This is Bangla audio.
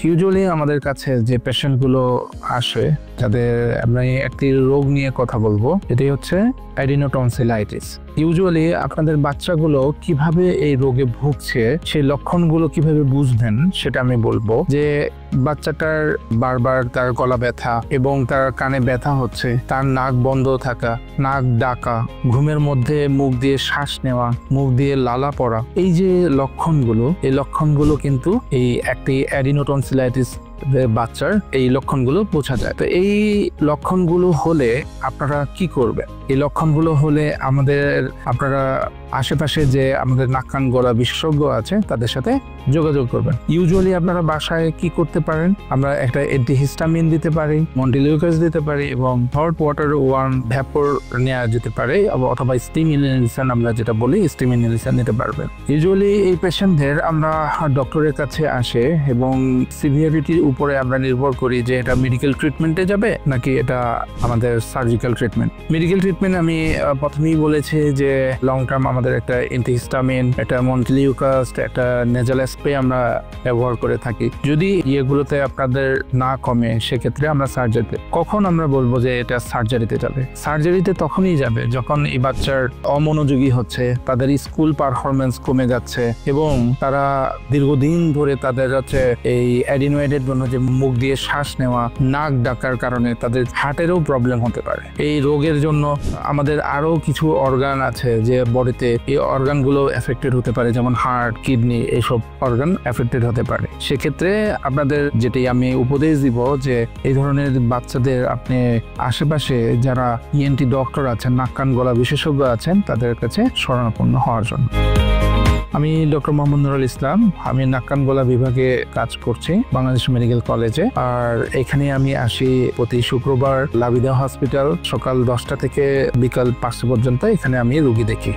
ইউজুয়ালি আমাদের কাছে যে পেশেন্টগুলো আসে যাদের আমরা একটি রোগ নিয়ে কথা বলবো, এটি হচ্ছে অ্যাডিনোটনসিলাইটিস। ইউজুয়ালি আপনাদের বাচ্চাগুলো কিভাবে এই রোগে ভুগছে, সেই লক্ষণগুলো কিভাবে বুঝবেন সেটা আমি বলবো। যে বাচ্চাটার বারবার তার গলা ব্যথা এবং তার কানে ব্যথা হচ্ছে, তার নাক বন্ধ থাকা, নাক ডাকা, ঘুমের মধ্যে মুখ দিয়ে শ্বাস নেওয়া, মুখ দিয়ে লালা পড়া, এই যে লক্ষণগুলো, এই লক্ষণগুলো কিন্তু এই একটি অ্যাডিনোটনসিলাইটিস বাচ্চার এই লক্ষণগুলো বোঝা যায়। তো এই লক্ষণগুলো হলে আপনারা কি করবেন? এই লক্ষণগুলো হলে আপনারা আশেপাশে যে আমাদের নাক কান গলা বিশেষজ্ঞ আছে তাদের সাথে যোগাযোগ করবেন। ইউজুয়ালি আপনারা বাসায় কি করতে পারেন? আমরা একটা অ্যান্টিহিস্টামিন দিতে পারি, মন্টিলিউকাস দিতে পারি এবং হট ওয়াটার ওয়ার্ম ভ্যাপর নেওয়া যেতে পারে, অথবা স্টিম ইনহেলেশন আমরা যেটা বলি, স্টিম ইনহেলেশন নিতে পারবেন। ইউজুয়ালি এই পেশেন্টদের আমরা ডক্টরের কাছে আসে এবং সিভিয়ারিটির উপরে আমরা নির্ভর করি যে এটা মেডিকেল ট্রিটমেন্টে যাবে নাকি এটা আমাদের সার্জিক্যাল ট্রিটমেন্ট। মেডিকেল ট্রিটমেন্ট আমি প্রথমেই বলেছি যে লং টার্ম আমাদের একটা অ্যান্টিহিস্টামিন, একটা মন্টিলিউকাস, একটা নেজাল স্প্রে আমরা ব্যবহার করে থাকি। যদি এগুলোতে আপনাদের না কমে সেক্ষেত্রে আমরা সার্জারিতে, কখন আমরা বলবো যে এটা সার্জারিতে যাবে? সার্জারিতে তখনই যাবে যখন এই বাচ্চার অমনোযোগী হচ্ছে, তাদের স্কুল পারফরমেন্স কমে যাচ্ছে এবং তারা দীর্ঘদিন ধরে তাদের হচ্ছে এই অ্যাডিনোয়েডের জন্য যে মুখ দিয়ে শ্বাস নেওয়া, নাক ডাকার কারণে তাদের হার্টেরও প্রবলেম হতে পারে। এই রোগের জন্য আমাদের আরো কিছু অর্গান আছে যে বডিতে, এই অর্গানগুলো এফেক্টেড হতে পারে, যেমন হার্ট, কিডনি, এইসব অর্গান এফেক্টেড হতে পারে। সেক্ষেত্রে আপনাদের যেটাই আমি উপদেশ দিব যে এই ধরনের বাচ্চাদের আপনি আশেপাশে যারা ইএনটি ডক্টর আছেন, নাক কান গলা বিশেষজ্ঞ আছেন, তাদের কাছে শরণাপন্ন হওয়ার জন্য। আমি ডক্টর মোহাম্মদ নুরুল ইসলাম, আমি নাক কান গলা বিভাগে কাজ করছি বাংলাদেশ মেডিকেল কলেজে। আর এখানে আমি আসি প্রতি শুক্রবার লাবিদা হসপিটাল, সকাল 10টা থেকে বিকাল 5টা পর্যন্ত এখানে আমি রোগী দেখি।